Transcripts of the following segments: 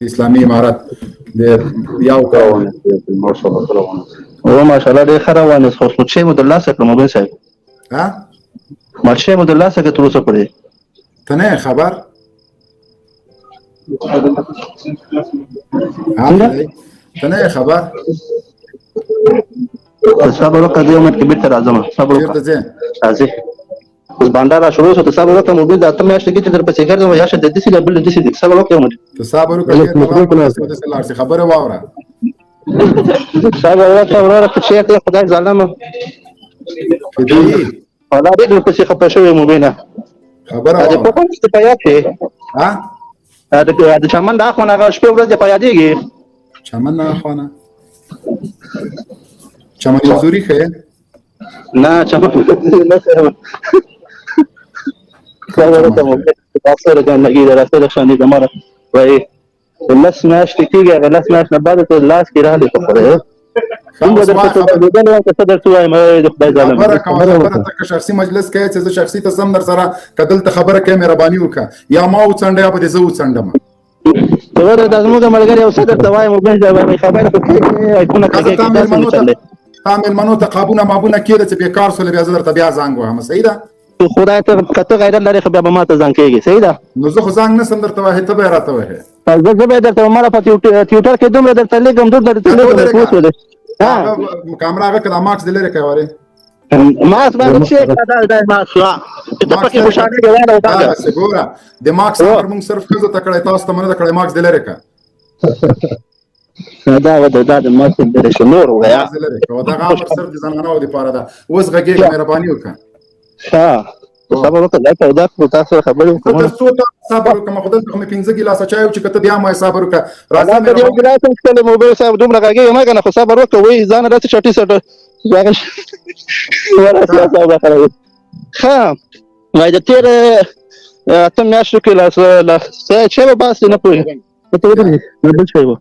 اسلامي امارت د یو روانه او ماشاءالله ډېر ښه روانه خو څه مو د لاسه کړم مبین صاحب ها مالشه مو د لاسه کې تر اوسه پورې ته نه خبر ته نه خبر صبر وکړه دې امت کې بیرته راځم صبر وکړه راځي اوس باندې را شروع شو ته صبر وکړه موبایل د اتم میاشتې کې چې در پسې ګرځم یا شه د دې سیګه بل د دې صبر وکړه مو ته صبر وکړه خبره واوره صبر وکړه چې ته خدای ظالم ولا دې په څه خپه شوی موبایل خبره واوره په کوم څه پیاده ها د چمن د اخوانه غا شپه ورځ پیادېږي چمن نه اخوانه چمن حضوري خه نه چمن نه خبره ته مو تاسو راځم لګي دراسته شانې زماره وای ولس میاشتې کېږي ولس میاشت نه بعد ته لاس کې راځي په خوره څنګه درته ته څه درته وایم د خدای ظالم خبره ته شخصي مجلس کې چې شخصي ته سم در سره کدل ته خبره کې مهرباني وکړه یا ما وڅنډه یا به زه وڅنډم ته ورته د زموږ ملګری او صدر ته وایم وبین ځای خبره کوي ایکونه کوي تعمل منو تقابونه مابونه کېده چې بیکار سول بیا زر ته بیا زنګ وهم صحیح ده خدای ته کته غیرت لري خو بیا به ماته ځان کېږي صحیح ده نو زه خو ځان نه سم درته وای ته به راته وای زه به درته مړه په ټیوټر کې دومره درته لګم درته لګم ها کیمرا هغه کله ماکس دلری کوي ماکس باندې چې دا ماکس ته پکې خوشاله دی دا سګورا د ماکس پر موږ صرف کزه تکړه تاسو ته منه تکړه ماکس دلری کا دا د ماکس دلری شنور ویا دلری کو دا غا پر سر د زنانو دی پاره دا اوس غږی مهرباني وکړه ها صبر وکړه دا تاسو خبرې کوم تاسو صبر وکړه خدای ته مې 15 ګلاس چایو چې کته بیا ما صبر وکړه راځه مې یو ګلاس څه موبایل صاحب دومره غږی ما کنه خو صبر وکړه وای ځان راځي چټي سټ ها وای د تیر ته میاشتو کې لاس چې به بس نه پوي ته ودرې نه بل شي وو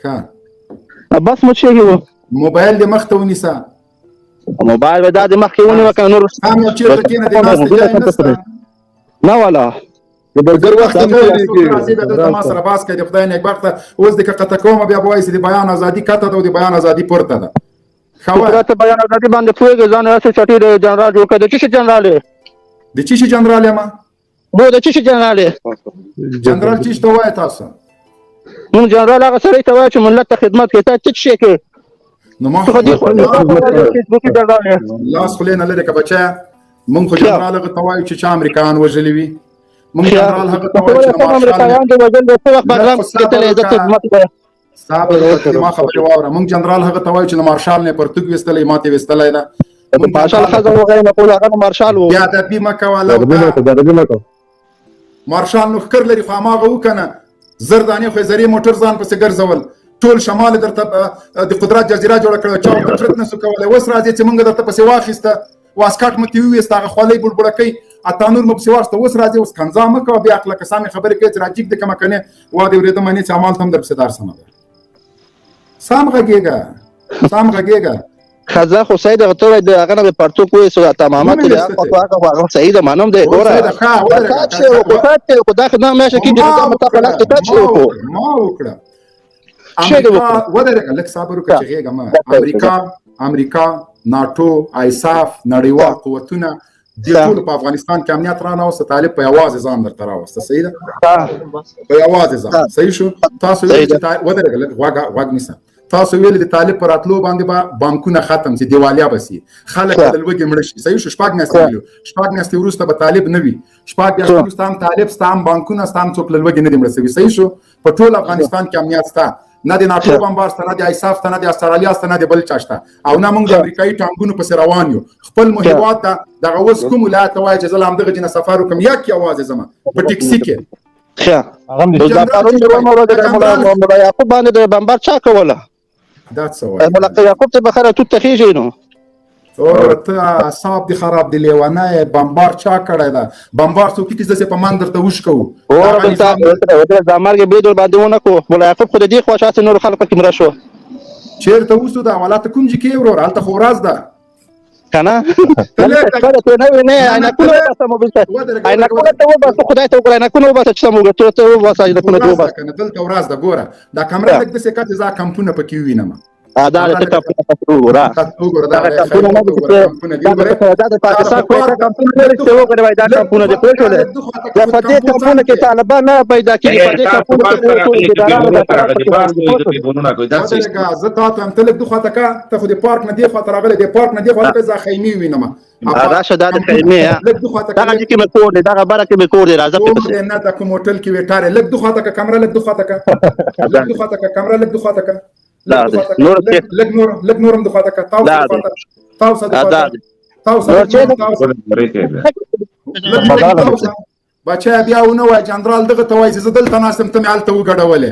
ها بس مو شي وو موبایل د مخ ته ونیسه موبایل ودا د مخ کې ونی وکړه نور هم یو چیرته کې نه دی نه والا د برګر وخت ته کېږي ما سره باس کوي خدای نه وخت اوس د کته کوم بیا بوایي د بیان ازادي کته د بیان ازادي پورته ده خبره بیان ازادي باندې پوهیږي ځان راسه چټي جنرال جوړ کړي د چی جنرال د چی جنرال ما مو د چی جنرال جنرال چی ته وای تاسو مون جنرال هغه سره ته وای چې ملت ته خدمت کوي ته څه شي کوي نو ما لاس خلينا لري کبچا مونږ خو جنرال هغه توای چې امریکایان وژلي وي مونږ جنرال هغه توای چې امریکایان د وژل په وخت بغلام کې ته عزت خدمت کوي صاحب ما خبري واوره مونږ جنرال هغه توای چې مارشال نه پرتګ وستلې ماته وستلې ده مونږ مارشال خزر وغه نه کوله هغه مارشال وو یا د بي مکواله مارشال نو خکر لري خو ماغه وکنه زردانی خو زری موټر ځان پسې ګرځول ټول شمال درته د قدرت جزیره جوړ کړو چا تفرت نه سو کولای وس راځي چې مونږ درته پسې واخیسته واسکټ متي وېستاغه خولې بلبلکې اتانور مو پسې واسطه وس راځي اوس کنځام کو بیا خپل کسانه خبرې کوي چې راجیب د کما کنه وا دې ورته معنی چې عمل تم در پسې دار سم سام غږیږي خزا خو سید غتور د هغه نه پرتو کوی سو تمامه ته هغه صحیح ده مانم دی ګوره خدا خدای مې شي کې د متفق ته شو ما وکړه ودرګه لک صبر وکړه چې هغه امریکا ناتو ایساف نړیوال قوتونه د ټول په افغانستان کې امنیت رانه او طالب په आवाज ځان درته راوسته صحیح ده په आवाज ځان صحیح شو تاسو ودرګه لک واګ نيسه تاسو ویل د طالب پر اتلو باندې بانکونه ختم سي دیوالیا بسي خلک د لوګي مړ شي صحیح شو شپږ نستي ورسته به طالب نه وي شپږ بیا ستام طالب ستام بانکونه ستام څوک لوګي نه دی مړ شي صحیح شو په ټول افغانستان کې امنیت ستا نه د ناتو بمبار ستنه د ایساف ستنه د استرالیا ستنه د بل چاشته او نه موږ د امریکایي ټانګونو په روان یو خپل مهیوات دغه وس کوم ولایت وای چې زلام دغه جن سفر وکم یا کی आवाज زما په ټیکسي کې ښه هغه د پرون د مولا یعقوب باندې د بمبار چا کوله دا څه وای مولا یعقوب ته بخره تو تخیږي نو اور ته اصحاب دي خراب دي لیوانه بمبار چا کړه دا بمبار څوک چې څه په مان درته وښ کو اور د زمارګ بيدور باندې ونه کو مولا یعقوب خو دې خوشاته نور خلک پکې مړ شو چیرته وسو دا ولات کوم چې کې ورور الته خو راز ده کنه ته نه عینکونه وباسه موبایل ته عینکونه ته وباسه خدای ته وګوره عینکونه وباسه چې سمو ته ته وباسه عینکونه ته وباسه کنه دلته ورځ د ګوره دا کمره لګ د څه کته ځا کمپونه پکې وینم دا ته وګوره دا کمپونه نه دا د پاکستان کومه کمپونه لري چې وګوره دا کمپونه د پروژه دا په دې کمپونه کې طالبان نه پیدا کیږي په دې کمپونه کې زه تاسو هم تلک دوه خاطر کا ته خو د پارک نه دی خاطر راغله د پارک نه دی خاطر ځا خیمه وینم راشه دا د خیمه دا چې کې مکور دی دا بره کې مکور دی راځه په نه دا کوم هوټل کې وټاره لګ دوه خاطر کا کمره لګ دوه خاطر کا لګ دوه خاطر کا کمره لګ دوه خاطر کا لا نور لګ نورم دوه خاطر کا تاسو بچا بیا ونه وای جنرال دغه توای زه دلته ناستم ته مالته وګډولې